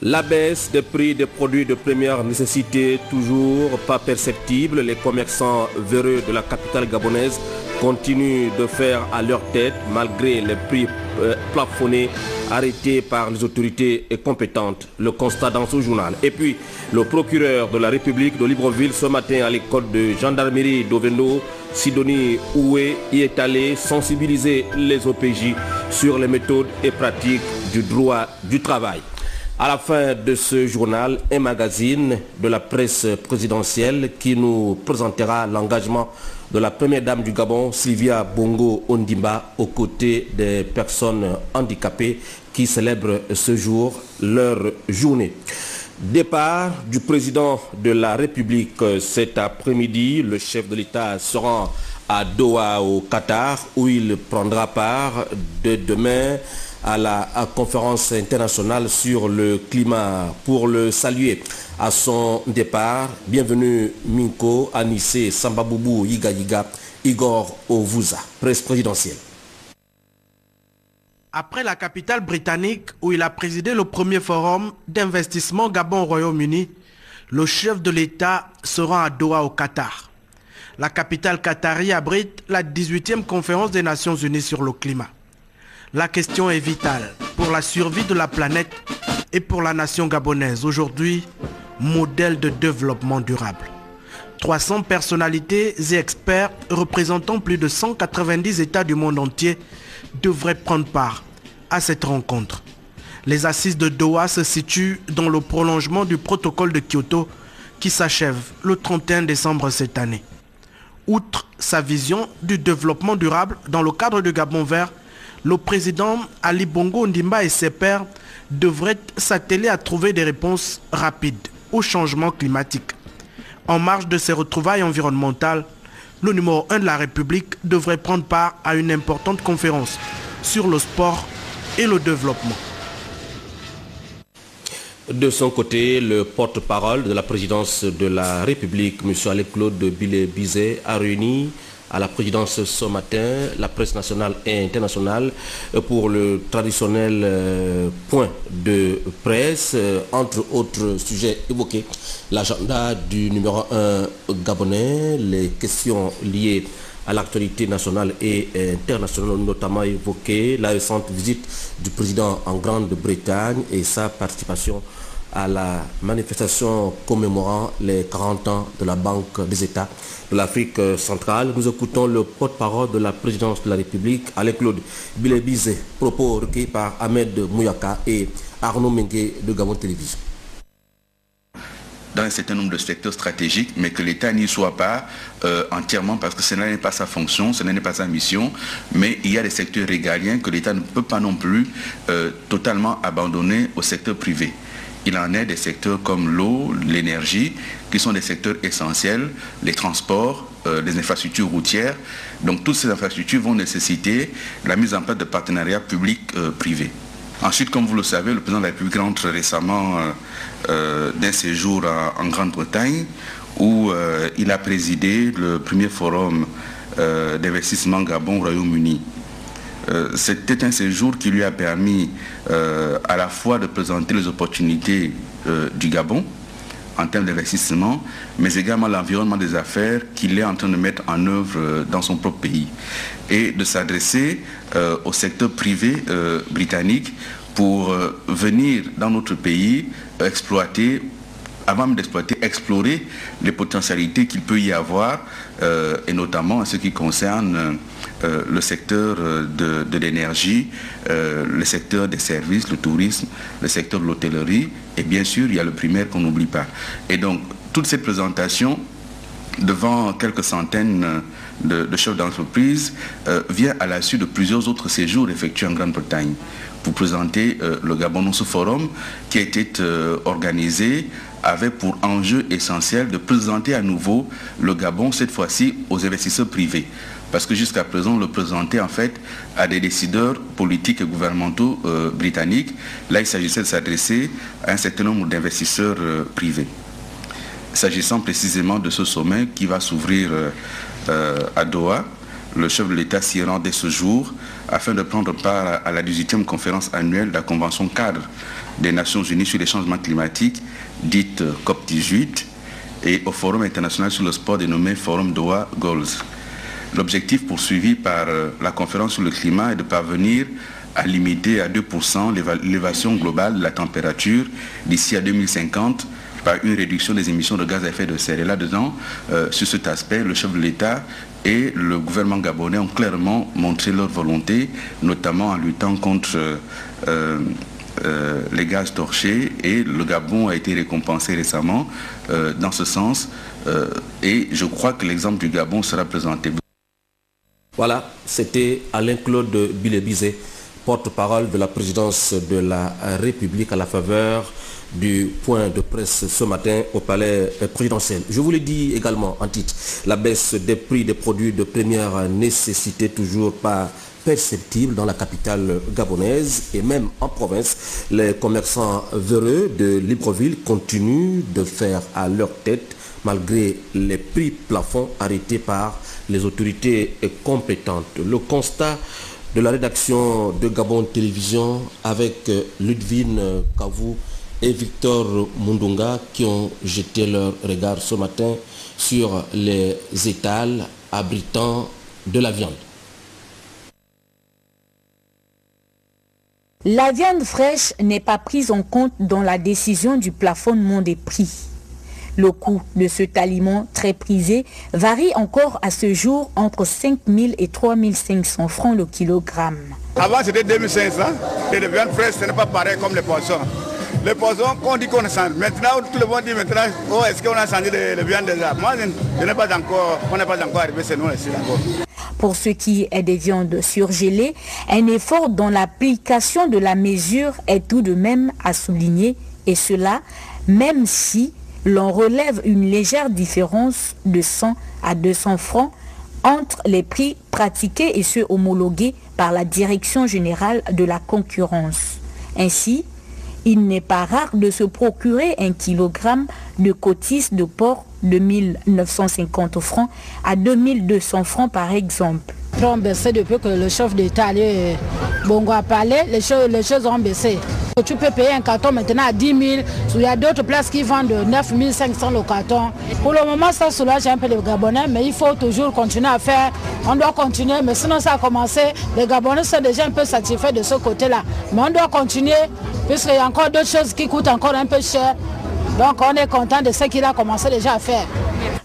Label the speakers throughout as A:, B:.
A: La baisse des prix des produits de première nécessité toujours pas perceptible. Les commerçants véreux de la capitale gabonaise continuent de faire à leur tête malgré les prix plafonnés arrêtés par les autorités compétentes. Le constat dans ce journal. Et puis, le procureur de la République de Libreville ce matin à l'école de gendarmerie d'Ovendo, Sidonie Oué, y est allé sensibiliser les OPJ sur les méthodes et pratiques du droit du travail. À la fin de ce journal, un magazine de la presse présidentielle qui nous présentera l'engagement de la première dame du Gabon, Sylvia Bongo Ondimba, aux côtés des personnes handicapées qui célèbrent ce jour leur journée. Départ du président de la République cet après-midi. Le chef de l'État se rend à Doha au Qatar où il prendra part de demain à la conférence internationale sur le climat. Pour le saluer à son départ, bienvenue Minko, Anissé, Sambaboubou, Yiga Yiga, Igor Ovouza, presse présidentielle.
B: Après la capitale britannique où il a présidé le premier forum d'investissement Gabon-Royaume-Uni, le chef de l'État se rend à Doha au Qatar. La capitale qatari abrite la 18e conférence des Nations Unies sur le climat. La question est vitale pour la survie de la planète et pour la nation gabonaise, aujourd'hui modèle de développement durable. 300 personnalités et experts représentant plus de 190 États du monde entier devraient prendre part à cette rencontre. Les assises de Doha se situent dans le prolongement du protocole de Kyoto qui s'achève le 31 décembre cette année. Outre sa vision du développement durable dans le cadre du Gabon vert, le président Ali Bongo Ondimba et ses pairs devraient s'atteler à trouver des réponses rapides au changement climatique. En marge de ces retrouvailles environnementales, le numéro 1 de la République devrait prendre part à une importante conférence sur le sport et le développement.
A: De son côté, le porte-parole de la présidence de la République, M. Alain-Claude Bilé-Bizet, a réuni à la présidence ce matin la presse nationale et internationale pour le traditionnel point de presse. Entre autres sujets évoqués, l'agenda du numéro 1 gabonais, les questions liées à l'actualité nationale et internationale, notamment évoquées, la récente visite du président en Grande-Bretagne et sa participation à la manifestation commémorant les 40 ans de la Banque des États de l'Afrique centrale. Nous écoutons le porte-parole de la présidence de la République, Alain-Claude Bilé-Bizet, propos recueillis par Ahmed Mouyaka et Arnaud Mengue de Gabon Télévision.
C: Dans un certain nombre de secteurs stratégiques, mais que l'État n'y soit pas entièrement, parce que ce n'est pas sa fonction, ce n'est pas sa mission, mais il y a des secteurs régaliens que l'État ne peut pas non plus totalement abandonner au secteur privé. Il en est des secteurs comme l'eau, l'énergie, qui sont des secteurs essentiels, les transports, les infrastructures routières. Donc toutes ces infrastructures vont nécessiter la mise en place de partenariats publics-privés. Ensuite, comme vous le savez, le président de la République rentre récemment d'un séjour en Grande-Bretagne où il a présidé le premier forum d'investissement Gabon-Royaume-Uni. C'était un séjour qui lui a permis à la fois de présenter les opportunités du Gabon en termes d'investissement, mais également l'environnement des affaires qu'il est en train de mettre en œuvre dans son propre pays et de s'adresser au secteur privé britannique pour venir dans notre pays exploiter, avant d'exploiter, explorer les potentialités qu'il peut y avoir, et notamment en ce qui concerne le secteur de l'énergie, le secteur des services, le tourisme, le secteur de l'hôtellerie, et bien sûr, il y a le primaire qu'on n'oublie pas. Et donc, toute cette présentation, devant quelques centaines de chefs d'entreprise, vient à la suite de plusieurs autres séjours effectués en Grande-Bretagne pour présenter le Gabon sous forum qui a été organisé avec pour enjeu essentiel de présenter à nouveau le Gabon, cette fois-ci aux investisseurs privés. Parce que jusqu'à présent, on le présentait en fait à des décideurs politiques et gouvernementaux britanniques. Là, il s'agissait de s'adresser à un certain nombre d'investisseurs privés. S'agissant précisément de ce sommet qui va s'ouvrir à Doha, le chef de l'État s'y rend dès ce jour afin de prendre part à la 18e conférence annuelle de la Convention cadre des Nations Unies sur les changements climatiques, dite COP18, et au Forum international sur le sport dénommé Forum Doha Goals. L'objectif poursuivi par la conférence sur le climat est de parvenir à limiter à 2% l'élévation globale de la température d'ici à 2050 par une réduction des émissions de gaz à effet de serre. Et là-dedans, sur cet aspect, le chef de l'État et le gouvernement gabonais ont clairement montré leur volonté, notamment en luttant contre les gaz torchés, et le Gabon a été récompensé récemment dans ce sens. Et je crois que l'exemple du Gabon sera présenté.
A: Voilà, c'était Alain-Claude Bilebizé, porte-parole de la présidence de la République à la faveur du point de presse ce matin au palais présidentiel. Je vous l'ai dit également en titre, la baisse des prix des produits de première nécessité toujours pas perceptible dans la capitale gabonaise et même en province. Les commerçants véreux de Libreville continuent de faire à leur tête malgré les prix plafonds arrêtés par les autorités compétentes. Le constat de la rédaction de Gabon Télévision avec Ludwine Kavou et Victor Mundunga qui ont jeté leur regard ce matin sur les étals abritant de la viande.
D: La viande fraîche n'est pas prise en compte dans la décision du plafonnement des prix. Le coût de cet aliment très prisé varie encore à ce jour entre 5 000 et 3 500 francs le kilogramme.
E: Avant c'était 2500 et les viandes fraîches ce n'est pas pareil comme les poissons. Les poissons qu'on dit qu'on a changé. Maintenant tout le monde dit maintenant oh, est-ce qu'on a changé les viandes déjà. Moi je n'ai pas encore, on n'est pas encore arrivé chez nous ici d'accord.
D: Pour ce qui est des viandes surgelées, un effort dans l'application de la mesure est tout de même à souligner, et cela même si l'on relève une légère différence de 100 à 200 francs entre les prix pratiqués et ceux homologués par la Direction générale de la concurrence. Ainsi, il n'est pas rare de se procurer un kilogramme de côtisses de porc de 1950 francs à 2200 francs par exemple.
F: Ont baissé depuis que le chef d'État Bongo a parlé, les choses ont baissé. Tu peux payer un carton maintenant à 10 000. Il y a d'autres places qui vendent 9 500 le carton. Pour le moment, ça soulage un peu les Gabonais, mais il faut toujours continuer à faire. On doit continuer, mais sinon ça a commencé. Les Gabonais sont déjà un peu satisfaits de ce côté-là. Mais on doit continuer, puisqu'il y a encore d'autres choses qui coûtent encore un peu cher. Donc on est content de ce qu'il a commencé déjà à faire.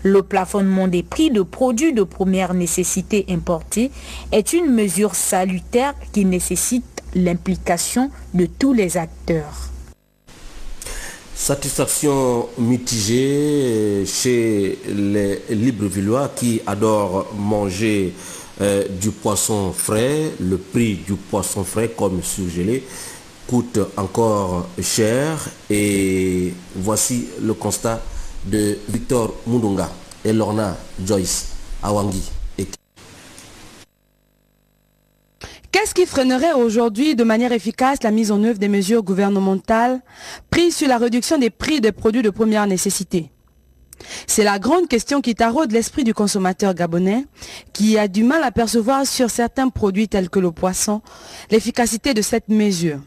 D: Le plafonnement des prix de produits de première nécessité importés est une mesure salutaire qui nécessite l'implication de tous les acteurs.
A: Satisfaction mitigée chez les Librevillois qui adorent manger du poisson frais. Le prix du poisson frais comme surgelé coûte encore cher, et voici le constat de Victor Mundunga et Lorna Joyce Awangi.
G: Qu'est-ce qui freinerait aujourd'hui de manière efficace la mise en œuvre des mesures gouvernementales prises sur la réduction des prix des produits de première nécessité? C'est la grande question qui taraude l'esprit du consommateur gabonais, qui a du mal à percevoir sur certains produits tels que le poisson l'efficacité de cette mesure.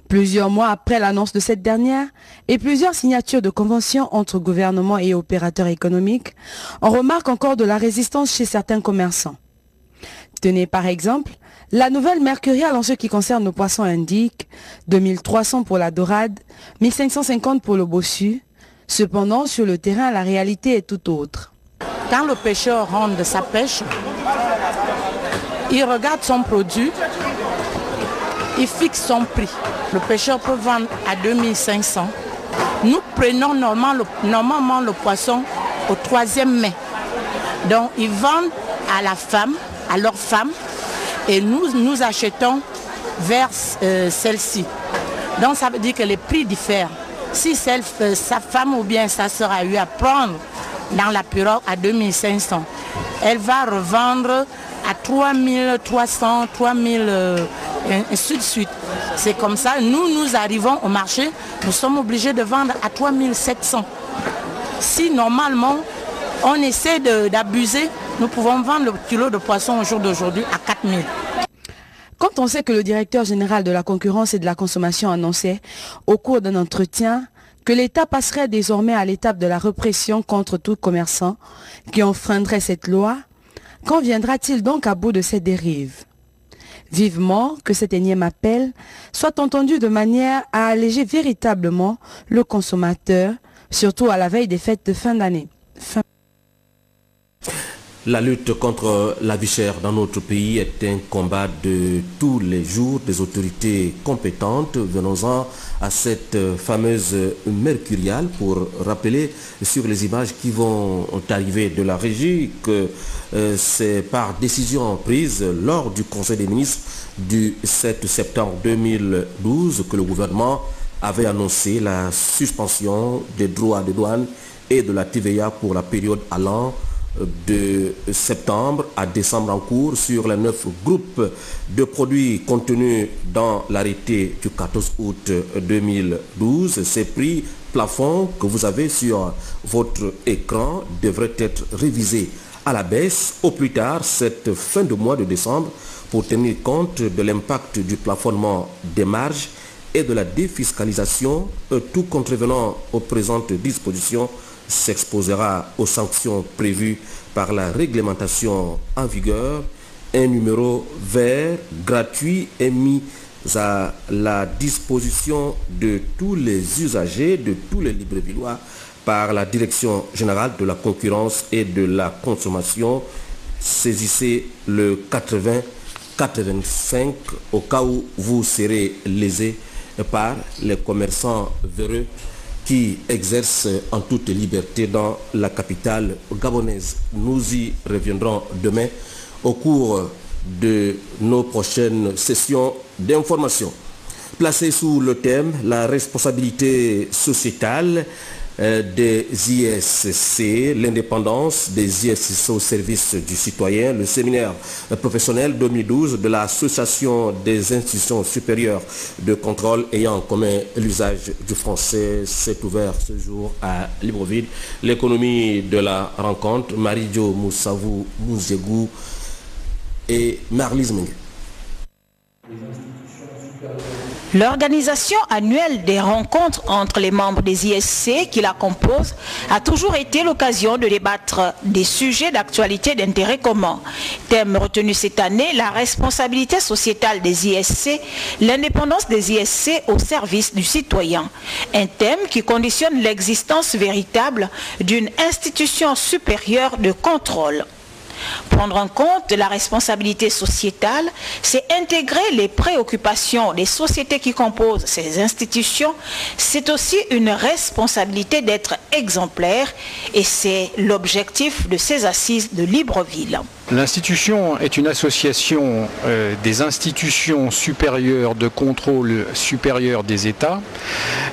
G: Plusieurs mois après l'annonce de cette dernière et plusieurs signatures de conventions entre gouvernements et opérateurs économiques, on remarque encore de la résistance chez certains commerçants. Tenez par exemple, la nouvelle mercuriale en ce qui concerne le poisson indique 2300 pour la dorade, 1550 pour le bossu. Cependant, sur le terrain, la réalité est tout autre.
H: Quand le pêcheur rentre de sa pêche, il regarde son produit, il fixe son prix. Le pêcheur peut vendre à 2500. Nous prenons normalement le poisson au 3e mai. Donc ils vendent à la femme, à leur femme, et nous achetons vers celle-ci. Donc ça veut dire que les prix diffèrent. Si sa femme ou bien sa soeur a eu à prendre dans la pirogue à 2500, elle va revendre à 3300, 3000, ainsi de suite. C'est comme ça, nous arrivons au marché, nous sommes obligés de vendre à 3700. Si normalement on essaie d'abuser, nous pouvons vendre le kilo de poisson au jour d'aujourd'hui à 4000.
G: quand on sait que le directeur général de la concurrence et de la consommation annonçait au cours d'un entretien que l'État passerait désormais à l'étape de la répression contre tout commerçant qui enfreindrait cette loi, quand viendra-t-il donc à bout de cette dérive? Vivement que cet énième appel soit entendu de manière à alléger véritablement le consommateur, surtout à la veille des fêtes de fin d'année.
A: La lutte contre la vie chère dans notre pays est un combat de tous les jours des autorités compétentes. Venons-en à cette fameuse mercuriale pour rappeler sur les images qui vont arriver de la régie que c'est par décision prise lors du Conseil des ministres du 7 septembre 2012 que le gouvernement avait annoncé la suspension des droits de douane et de la TVA pour la période allant de septembre à décembre en cours sur les 9 groupes de produits contenus dans l'arrêté du 14 août 2012. Ces prix plafonds que vous avez sur votre écran devraient être révisés à la baisse au plus tard cette fin de mois de décembre pour tenir compte de l'impact du plafonnement des marges et de la défiscalisation. Tout contrevenant aux présentes dispositions s'exposera aux sanctions prévues par la réglementation en vigueur. Un numéro vert gratuit est mis à la disposition de tous les usagers, de tous les Librevillois par la Direction générale de la concurrence et de la consommation. Saisissez le 80-85 au cas où vous serez lésé par les commerçants véreux qui exercent en toute liberté dans la capitale gabonaise. Nous y reviendrons demain au cours de nos prochaines sessions d'information. Placé sous le thème « La responsabilité sociétale des ISC, l'indépendance des ISC au service du citoyen », le séminaire professionnel 2012 de l'Association des institutions supérieures de contrôle ayant en commun l'usage du français s'est ouvert ce jour à Libreville. L'économie de la rencontre, Marie-Jo Moussavou Mouzegou et Marlise Mengue.
I: L'organisation annuelle des rencontres entre les membres des ISC qui la composent a toujours été l'occasion de débattre des sujets d'actualité d'intérêt commun. Thème retenu cette année, la responsabilité sociétale des ISC, l'indépendance des ISC au service du citoyen. Un thème qui conditionne l'existence véritable d'une institution supérieure de contrôle. Prendre en compte la responsabilité sociétale, c'est intégrer les préoccupations des sociétés qui composent ces institutions. C'est aussi une responsabilité d'être exemplaire et c'est l'objectif de ces assises de Libreville.
J: L'institution est une association des institutions supérieures de contrôle supérieur des États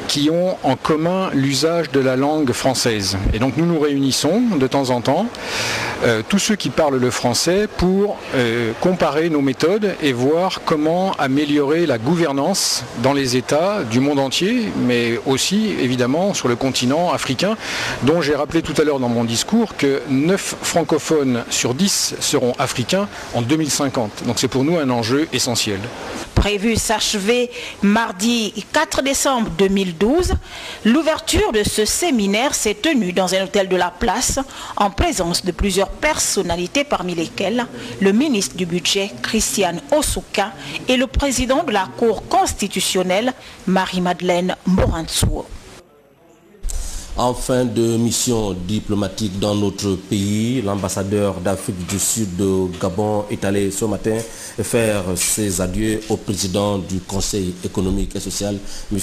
J: qui ont en commun l'usage de la langue française. Et donc nous nous réunissons de temps en temps, tous ceux qui parlent le français, pour comparer nos méthodes et voir comment améliorer la gouvernance dans les États du monde entier, mais aussi évidemment sur le continent africain, dont j'ai rappelé tout à l'heure dans mon discours que 9 francophones sur 10 seront africains en 2050. Donc c'est pour nous un enjeu essentiel.
I: Prévu s'achever mardi 4 décembre 2012, l'ouverture de ce séminaire s'est tenue dans un hôtel de la place en présence de plusieurs personnalités parmi lesquelles le ministre du Budget Christiane Osuka et le président de la Cour constitutionnelle Marie-Madeleine Morantsou.
A: En fin de mission diplomatique dans notre pays, l'ambassadeur d'Afrique du Sud de Gabon est allé ce matin faire ses adieux au président du Conseil économique et social, M.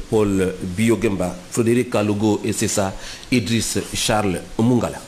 A: Paul Biogemba. Frédéric Kalogo et c'est ça, Idriss Charles Mungala.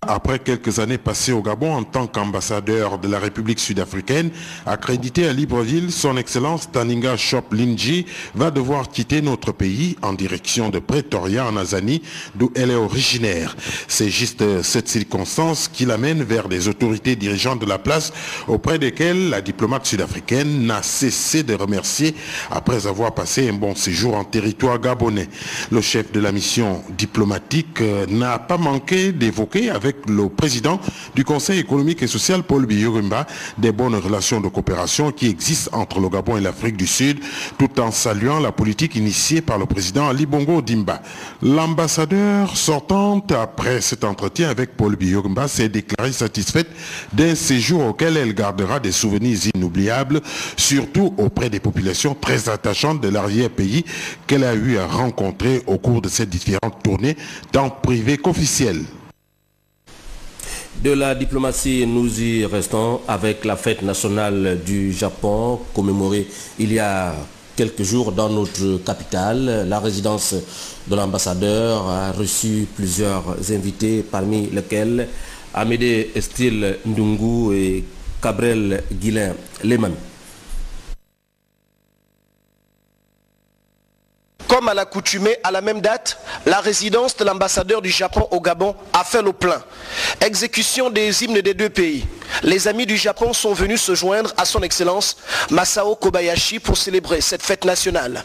K: Après quelques années passées au Gabon en tant qu'ambassadeur de la République sud-africaine, accrédité à Libreville, son Excellence Taninga Chop Linji va devoir quitter notre pays en direction de Pretoria en Azanie, d'où elle est originaire. C'est juste cette circonstance qui l'amène vers les autorités dirigeantes de la place, auprès desquelles la diplomate sud-africaine n'a cessé de remercier après avoir passé un bon séjour en territoire gabonais. Le chef de la mission diplomatique n'a pas manqué d'évoquer avec le président du Conseil économique et social, Paul Biya Rumba, des bonnes relations de coopération qui existent entre le Gabon et l'Afrique du Sud, tout en saluant la politique initiée par le président Ali Bongo Ondimba. L'ambassadeur sortante, après cet entretien avec Paul Biya Rumba, s'est déclarée satisfaite d'un séjour auquel elle gardera des souvenirs inoubliables, surtout auprès des populations très attachantes de l'arrière-pays qu'elle a eu à rencontrer au cours de ces différentes tournées, tant privées qu'officielles.
A: De la diplomatie, nous y restons avec la fête nationale du Japon, commémorée il y a quelques jours dans notre capitale. La résidence de l'ambassadeur a reçu plusieurs invités, parmi lesquels Amédée Estile Ndungu et Gabriel Guilain Lehmann.
L: Comme à l'accoutumée, à la même date, la résidence de l'ambassadeur du Japon au Gabon a fait le plein. Exécution des hymnes des deux pays. Les amis du Japon sont venus se joindre à son excellence Masao Kobayashi pour célébrer cette fête nationale.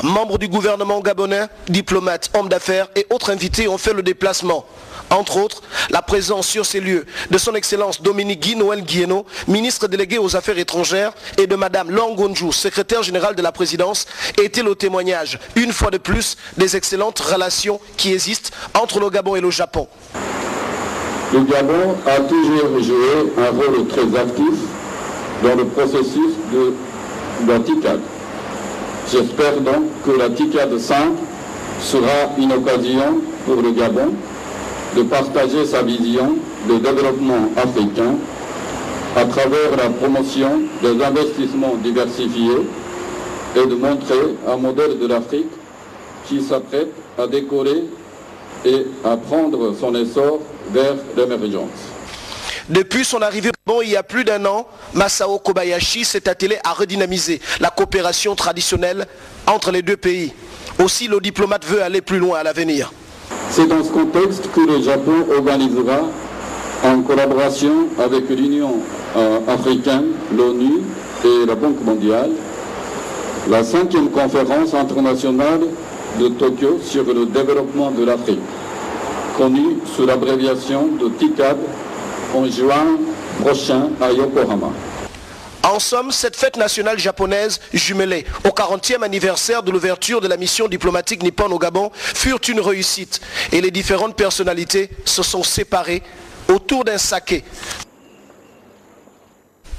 L: Membres du gouvernement gabonais, diplomates, hommes d'affaires et autres invités ont fait le déplacement. Entre autres, la présence sur ces lieux de son excellence Dominique Guy Noël Guieno, ministre délégué aux Affaires étrangères, et de madame Longonju, secrétaire générale de la présidence, était le témoignage, une fois de plus, des excellentes relations qui existent entre le Gabon et le Japon.
M: Le Gabon a toujours joué un rôle très actif dans le processus de la TICAD. J'espère donc que la TICAD 5 sera une occasion pour le Gabon de partager sa vision de développement africain à travers la promotion des investissements diversifiés et de montrer un modèle de l'Afrique qui s'apprête à décoller et à prendre son essor vers l'émergence.
L: Depuis son arrivée au Gabon il y a plus d'un an, Masao Kobayashi s'est attelé à redynamiser la coopération traditionnelle entre les deux pays. Aussi, le diplomate veut aller plus loin à l'avenir.
M: C'est dans ce contexte que le Japon organisera, en collaboration avec l'Union africaine, l'ONU et la Banque mondiale, la 5e conférence internationale de Tokyo sur le développement de l'Afrique, connue sous l'abréviation de TICAD, en juin prochain à Yokohama.
L: En somme, cette fête nationale japonaise, jumelée au 40e anniversaire de l'ouverture de la mission diplomatique nippone au Gabon, furent une réussite et les différentes personnalités se sont séparées autour d'un saké.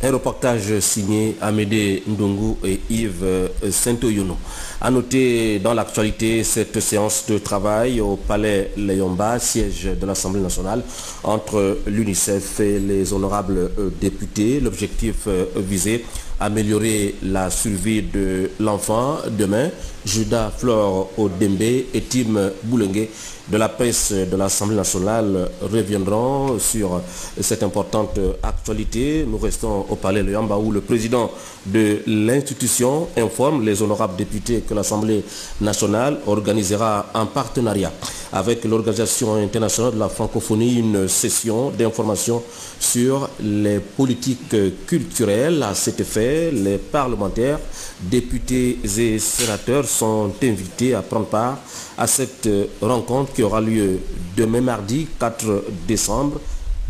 A: Un reportage signé Amédée Ndungu et Yves Saint-Oyuno. A noter dans l'actualité cette séance de travail au Palais Leyomba, siège de l'Assemblée nationale, entre l'UNICEF et les honorables députés. L'objectif visé, améliorer la survie de l'enfant. Demain, Judas Flore Odembe et Tim Boulengue de la presse de l'Assemblée nationale reviendront sur cette importante actualité. Nous restons au Palais Leyomba où le président de l'institution informe les honorables députés que l'Assemblée nationale organisera en partenariat avec l'Organisation internationale de la francophonie une session d'information sur les politiques culturelles. À cet effet, les parlementaires, députés et sénateurs sont invités à prendre part à cette rencontre qui aura lieu demain mardi 4 décembre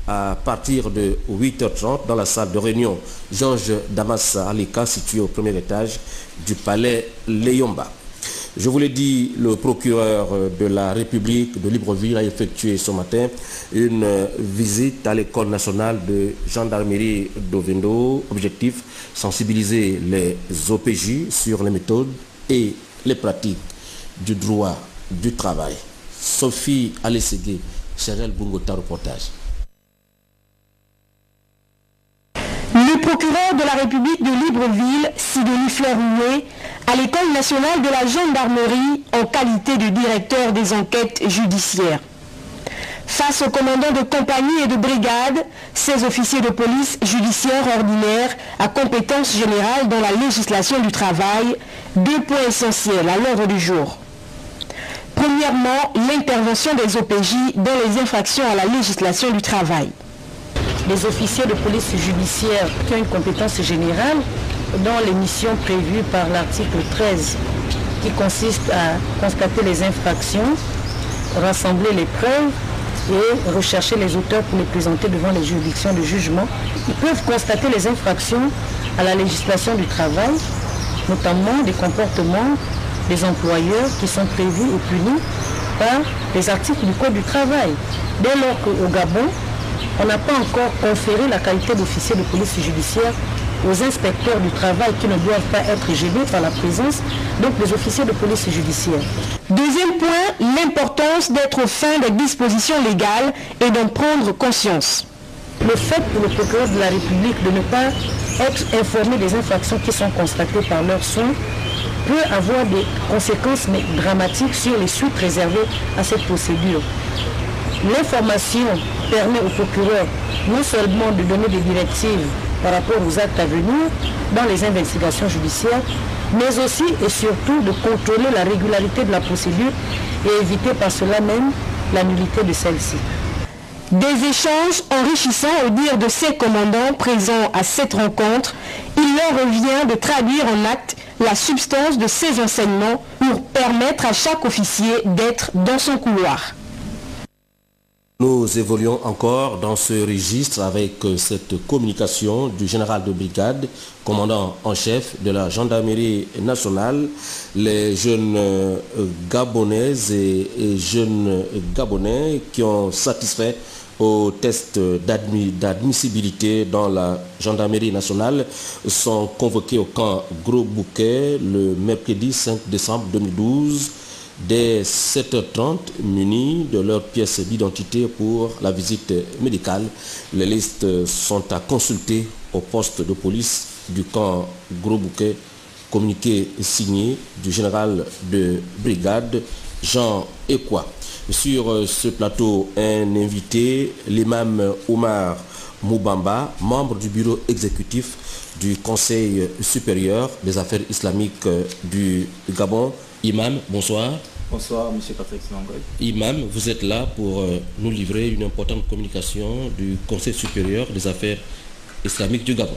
A: à partir de 8h30 dans la salle de réunion Georges Damas Alika située au premier étage du Palais Leyomba. Je vous l'ai dit, le procureur de la République de Libreville a effectué ce matin une visite à l'école nationale de gendarmerie d'Ovendo. Objectif, sensibiliser les OPJ sur les méthodes et les pratiques du droit du travail. Sophie Alességué, Cheryl Bungota, reportage.
N: Le procureur de la République de Libreville, Sidonie Fleurouet, à l'École nationale de la gendarmerie en qualité de directeur des enquêtes judiciaires. Face aux commandants de compagnie et de brigade, ces officiers de police judiciaire ordinaire à compétence générale dans la législation du travail, 2 points essentiels à l'ordre du jour. Premièrement, l'intervention des OPJ dans les infractions à la législation du travail.
H: Les officiers de police judiciaire qui ont une compétence générale dans les missions prévues par l'article 13 qui consiste à constater les infractions, rassembler les preuves
O: et rechercher les auteurs pour les présenter devant les juridictions de jugement. Ils peuvent constater les infractions à la législation du travail, notamment des comportements des employeurs qui sont prévus et punis par les articles du Code du travail. Dès lors qu'au Gabon, on n'a pas encore conféré la qualité d'officier de police judiciaire aux inspecteurs du travail qui ne doivent pas être gênés par la présence donc des officiers de police judiciaire.
N: Deuxième point, l'importance d'être au fin des dispositions légales et d'en prendre conscience.
O: Le fait pour le procureur de la République de ne pas être informé des infractions qui sont constatées par leurs soins peut avoir des conséquences dramatiques sur les suites réservées à cette procédure. L'information permet au procureur non seulement de donner des directives par rapport aux actes à venir dans les investigations judiciaires, mais aussi et surtout de contrôler la régularité de la procédure et éviter par cela même la nullité de celle-ci.
N: Des échanges enrichissants au dire de ces commandants présents à cette rencontre, il leur revient de traduire en actes la substance de ces enseignements pour permettre à chaque officier d'être dans son couloir.
A: Nous évoluons encore dans ce registre avec cette communication du général de brigade, commandant en chef de la gendarmerie nationale. Les jeunes Gabonaises et jeunes Gabonais qui ont satisfait au test d'admissibilité dans la gendarmerie nationale sont convoqués au camp Gros Bouquet le mercredi 5 décembre 2012. Dès 7h30, munis de leurs pièces d'identité pour la visite médicale. Les listes sont à consulter au poste de police du camp Gros Bouquet, communiqué signé du général de brigade Jean Ekwa. Sur ce plateau, un invité, l'imam Omar Moubamba, membre du bureau exécutif du Conseil supérieur des affaires islamiques du Gabon. Imam, bonsoir.
P: Bonsoir, M. Patrick Sinangoy.
A: Imam, vous êtes là pour nous livrer une importante communication du Conseil supérieur des affaires islamiques du Gabon.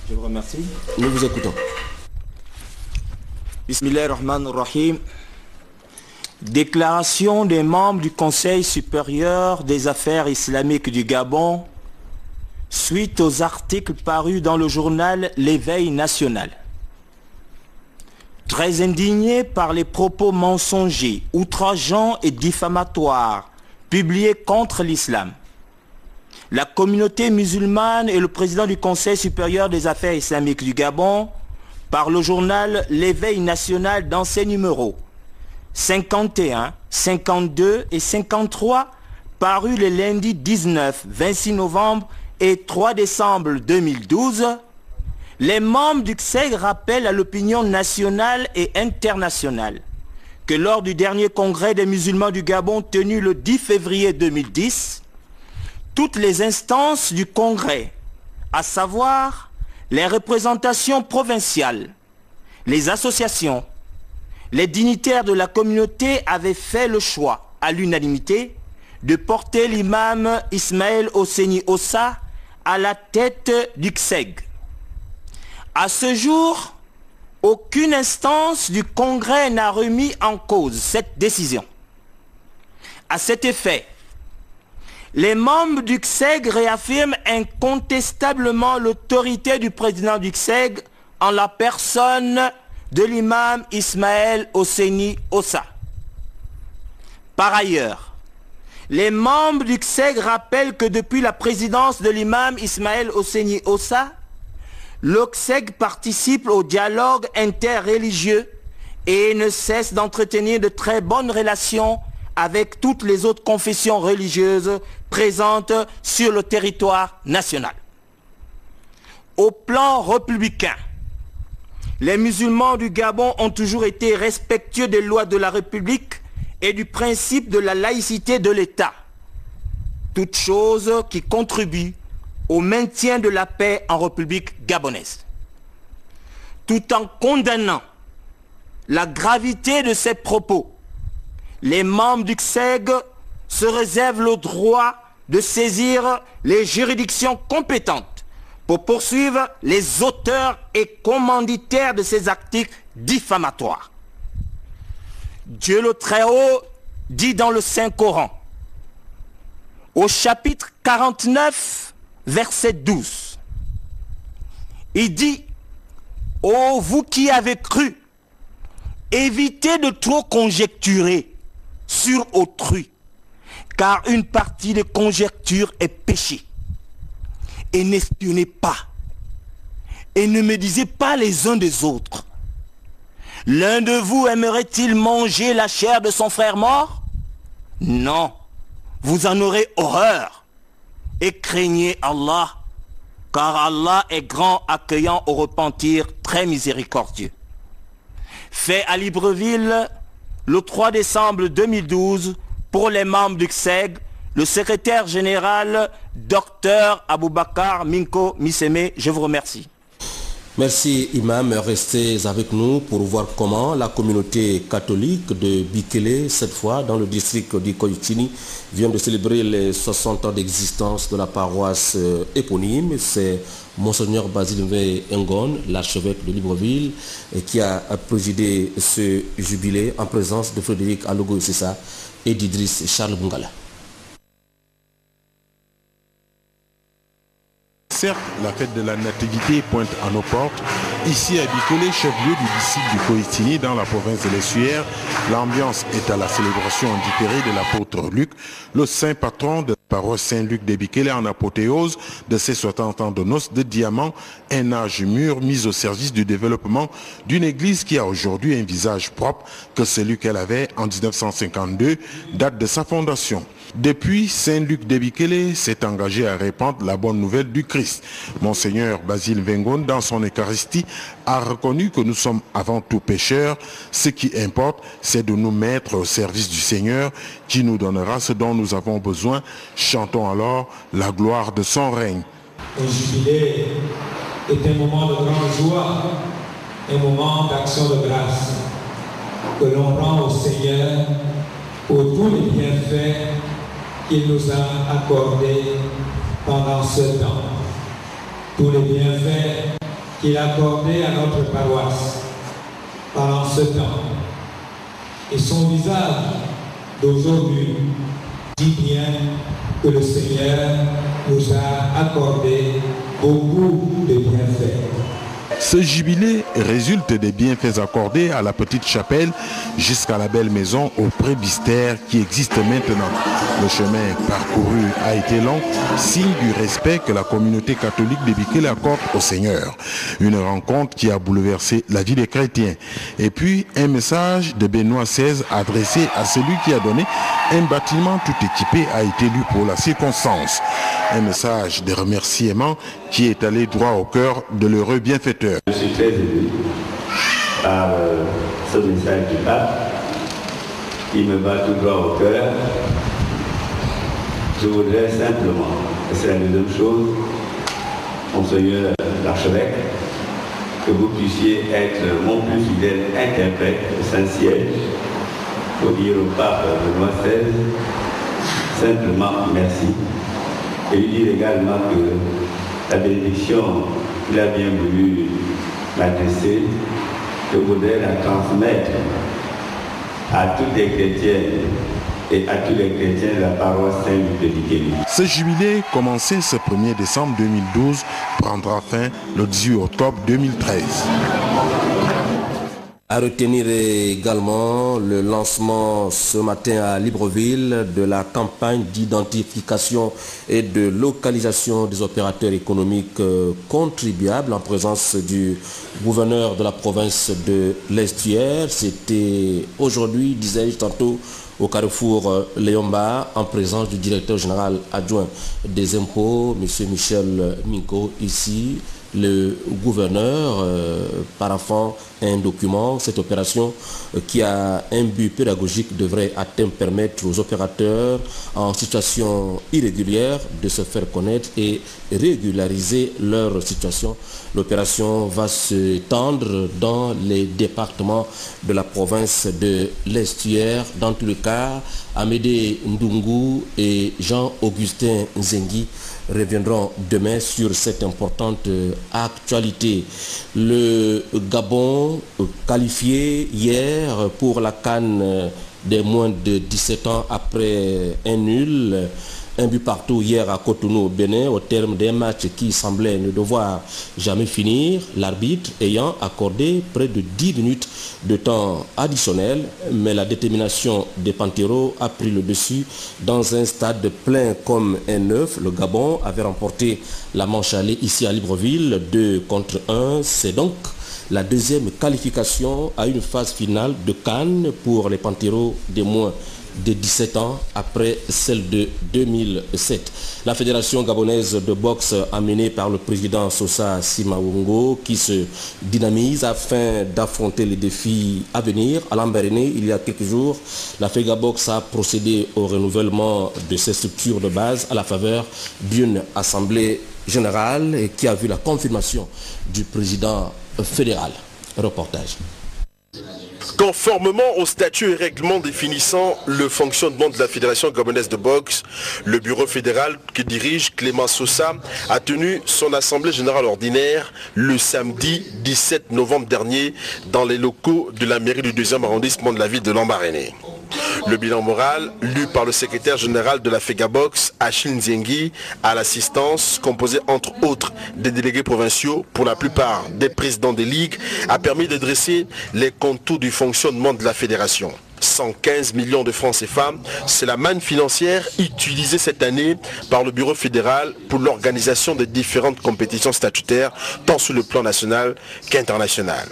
P: Je vous remercie.
A: Nous vous écoutons.
P: Bismillahirrahmanirrahim. Déclaration des membres du Conseil supérieur des affaires islamiques du Gabon suite aux articles parus dans le journal L'Éveil national. Très indigné par les propos mensongers, outrageants et diffamatoires publiés contre l'islam, la communauté musulmane et le président du Conseil supérieur des affaires islamiques du Gabon, par le journal L'Éveil national dans ses numéros 51, 52 et 53, parus les lundis 19, 26 novembre et 3 décembre 2012, les membres du CSEG rappellent à l'opinion nationale et internationale que lors du dernier congrès des musulmans du Gabon tenu le 10 février 2010, toutes les instances du congrès, à savoir les représentations provinciales, les associations, les dignitaires de la communauté avaient fait le choix, à l'unanimité, de porter l'imam Ismaël Oseni Ossa à la tête du CSEG. À ce jour, aucune instance du Congrès n'a remis en cause cette décision. À cet effet, les membres du CSEG réaffirment incontestablement l'autorité du président du CSEG en la personne de l'imam Ismaël Oseni Ossa. Par ailleurs, les membres du CSEG rappellent que depuis la présidence de l'imam Ismaël Oseni Ossa, le CSEG participe au dialogue interreligieux et ne cesse d'entretenir de très bonnes relations avec toutes les autres confessions religieuses présentes sur le territoire national. Au plan républicain, les musulmans du Gabon ont toujours été respectueux des lois de la République et du principe de la laïcité de l'État, toute chose qui contribue au maintien de la paix en République gabonaise. Tout en condamnant la gravité de ces propos, les membres du CSEG se réservent le droit de saisir les juridictions compétentes pour poursuivre les auteurs et commanditaires de ces articles diffamatoires. Dieu le Très-Haut dit dans le Saint-Coran: au chapitre 49, verset 12. Il dit, « Ô vous qui avez cru, évitez de trop conjecturer sur autrui, car une partie de conjecture est péché. Et n'espionnez pas, et ne médisez pas les uns des autres. L'un de vous aimerait-il manger la chair de son frère mort? Non, vous en aurez horreur. Et craignez Allah, car Allah est grand, accueillant au repentir, très miséricordieux. » Fait à Libreville le 3 décembre 2012 pour les membres du CSEG, le secrétaire général Dr Aboubakar Minko Misseme. Je vous remercie.
A: Merci Imam, restez avec nous pour voir comment la communauté catholique de Bikele, cette fois dans le district d'Ikoyotini, vient de célébrer les 60 ans d'existence de la paroisse éponyme. C'est Monseigneur Basile Ngon, l'archevêque de Libreville, qui a présidé ce jubilé en présence de Frédéric Alogo Sessa et d'Idriss Charles Bungala.
K: Certes, la fête de la Nativité pointe à nos portes. Ici à Bikele, chef-lieu du district du Koitini dans la province de l'Essuaire, l'ambiance est à la célébration en différé de l'apôtre Luc, le saint patron de la paroisse Saint-Luc de Bikele, en apothéose de ses 60 ans de noces de diamant, un âge mûr mis au service du développement d'une église qui a aujourd'hui un visage propre que celui qu'elle avait en 1952, date de sa fondation. Depuis, Saint-Luc de Bikele s'est engagé à répandre la bonne nouvelle du Christ. Monseigneur Basile Vengon, dans son Eucharistie, a reconnu que nous sommes avant tout pécheurs. Ce qui importe, c'est de nous mettre au service du Seigneur qui nous donnera ce dont nous avons besoin. Chantons alors la gloire de son règne.
Q: Le jubilé est un moment de grande joie, un moment d'action de grâce que l'on rend au Seigneur pour tous les bienfaits qu'il nous a accordés pendant ce temps. Tous les bienfaits qu'il a accordés à notre paroisse pendant ce temps. Et son visage d'aujourd'hui dit bien que le Seigneur nous a accordé beaucoup de bienfaits.
K: Ce jubilé résulte des bienfaits accordés à la petite chapelle jusqu'à la belle maison au présbystère qui existe maintenant. Le chemin parcouru a été long, signe du respect que la communauté catholique de Bikele accorde au Seigneur. Une rencontre qui a bouleversé la vie des chrétiens. Et puis un message de Benoît XVI adressé à celui qui a donné un bâtiment tout équipé a été lu pour la circonstance. Un message de remerciement qui est allé droit au cœur de l'heureux bienfaiteur.
R: Je suis très ému par ce message du pape qui me va tout droit au cœur. Je voudrais simplement, et c'est la deuxième chose, Monseigneur l'archevêque, que vous puissiez être mon plus fidèle interprète au Saint-Siège pour dire au pape Benoît XVI simplement merci. Et lui dire également que la bénédiction qu'il a bien voulu m'adresser, je voudrais la transmettre à toutes les chrétiennes et à tous les chrétiens de la paroisse Saint-Luc de Bikele.
K: Ce jubilé, commencé ce 1er décembre 2012, prendra fin le 18 octobre 2013.
A: À retenir également le lancement ce matin à Libreville de la campagne d'identification et de localisation des opérateurs économiques contribuables en présence du gouverneur de la province de l'Estuaire. C'était aujourd'hui, disais-je tantôt, au carrefour Léomba, en présence du directeur général adjoint des impôts, M. Michel Minko, ici. Le gouverneur paraphant un document. Cette opération qui a un but pédagogique devrait à terme permettre aux opérateurs en situation irrégulière de se faire connaître et régulariser leur situation. L'opération va se tendre dans les départements de la province de l'Estuaire. Dans tous les cas, Amédée Ndungu et Jean-Augustin Zengi reviendront demain sur cette importante actualité. Le Gabon qualifié hier pour la CAN des moins de 17 ans après un nul Un but partout hier à Cotonou au Bénin au terme d'un match qui semblait ne devoir jamais finir, l'arbitre ayant accordé près de 10 minutes de temps additionnel, mais la détermination des Panteros a pris le dessus dans un stade plein comme un œuf. Le Gabon avait remporté la manche allée ici à Libreville 2-1. C'est donc la deuxième qualification à une phase finale de CAN pour les Panteros des moins de 17 ans après celle de 2007. La fédération gabonaise de boxe amenée par le président Sosa Simawongo qui se dynamise afin d'affronter les défis à venir. À Lambaréné, il y a quelques jours, la FEGABOX a procédé au renouvellement de ses structures de base à la faveur d'une assemblée générale qui a vu la confirmation du président fédéral. Reportage.
S: Conformément aux statuts et règlements définissant le fonctionnement de la Fédération gabonaise de boxe, le bureau fédéral que dirige Clément Sosa a tenu son assemblée générale ordinaire le samedi 17 novembre dernier dans les locaux de la mairie du 2e arrondissement de la ville de Lambaréné. Le bilan moral, lu par le secrétaire général de la FEGABOX, Achille Nziengi, à l'assistance, composé entre autres des délégués provinciaux, pour la plupart des présidents des ligues, a permis de dresser les contours du fonctionnement de la fédération. 115 millions de francs CFA, c'est la manne financière utilisée cette année par le bureau fédéral pour l'organisation des différentes compétitions statutaires, tant sur le plan national qu'international.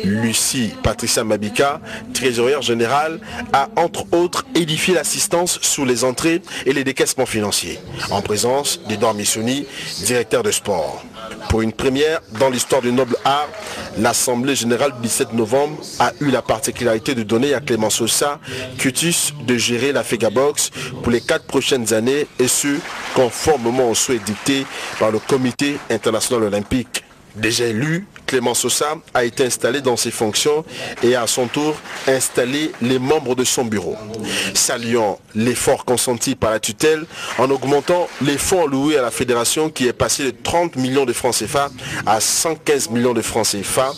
S: Lucie Patricia Mabika, trésorière générale, a entre autres édifié l'assistance sur les entrées et les décaissements financiers, en présence d'Edouard Missoni, directeur de sport. Pour une première dans l'histoire du noble art, l'Assemblée générale du 17 novembre a eu la particularité de donner à Clément Sosa cutus de gérer la FEGABOX pour les 4 prochaines années et ce, conformément aux souhaits dictés par le Comité international olympique. Déjà élu, Clément Sosa a été installé dans ses fonctions et a à son tour installé les membres de son bureau. Saluant l'effort consenti par la tutelle en augmentant les fonds alloués à la fédération qui est passé de 30 millions de francs CFA à 115 millions de francs CFA,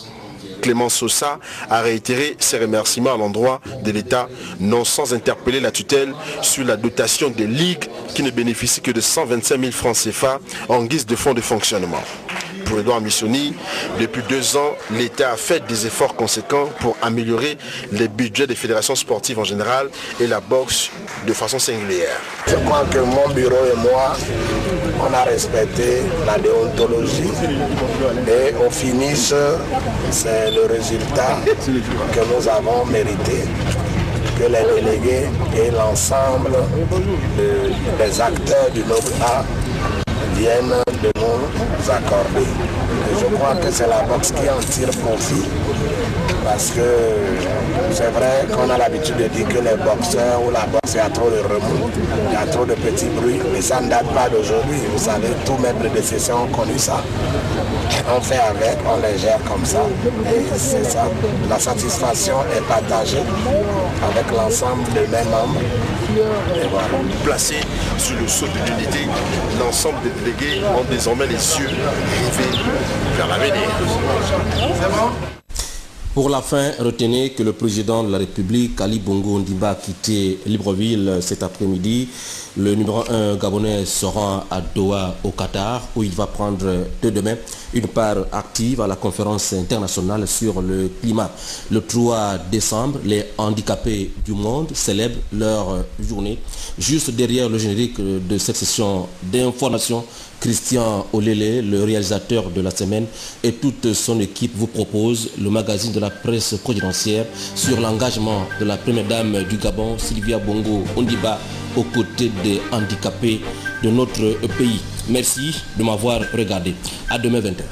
S: Clément Sosa a réitéré ses remerciements à l'endroit de l'État, non sans interpeller la tutelle sur la dotation des ligues qui ne bénéficient que de 125 000 francs CFA en guise de fonds de fonctionnement. Pour Edouard Missoni, depuis 2 ans, l'État a fait des efforts conséquents pour améliorer les budgets des fédérations sportives en général et la boxe de façon singulière.
T: Je crois que mon bureau et moi, on a respecté la déontologie et au finish, c'est le résultat que nous avons mérité, que les délégués et l'ensemble des acteurs du noble art viennent de nous accorder. Et je crois que c'est la boxe qui en tire profit. Parce que c'est vrai qu'on a l'habitude de dire que les boxeurs ou la boxe, il y a trop de remous, il y a trop de petits bruits, mais ça ne date pas d'aujourd'hui. Vous savez, tous mes prédécesseurs ont connu ça. On fait avec, on les gère comme ça. Et c'est ça. La satisfaction est partagée avec l'ensemble de mes membres. Et voilà.
S: Placé sur le sceau de l'unité, l'ensemble des délégués ont désormais les yeux rivés vers l'avenir.
A: Pour la fin, retenez que le président de la République, Ali Bongo Ondimba, a quitté Libreville cet après-midi. Le numéro 1 gabonais se rend à Doha au Qatar où il va prendre dès demain une part active à la conférence internationale sur le climat. Le 3 décembre, les handicapés du monde célèbrent leur journée. Juste derrière le générique de cette session d'information, Christian Olele, le réalisateur de la semaine, et toute son équipe vous propose le magazine de la presse présidentielle sur l'engagement de la première dame du Gabon, Sylvia Bongo Ondimba, aux côtés des handicapés de notre pays. Merci de m'avoir regardé. À demain 20h.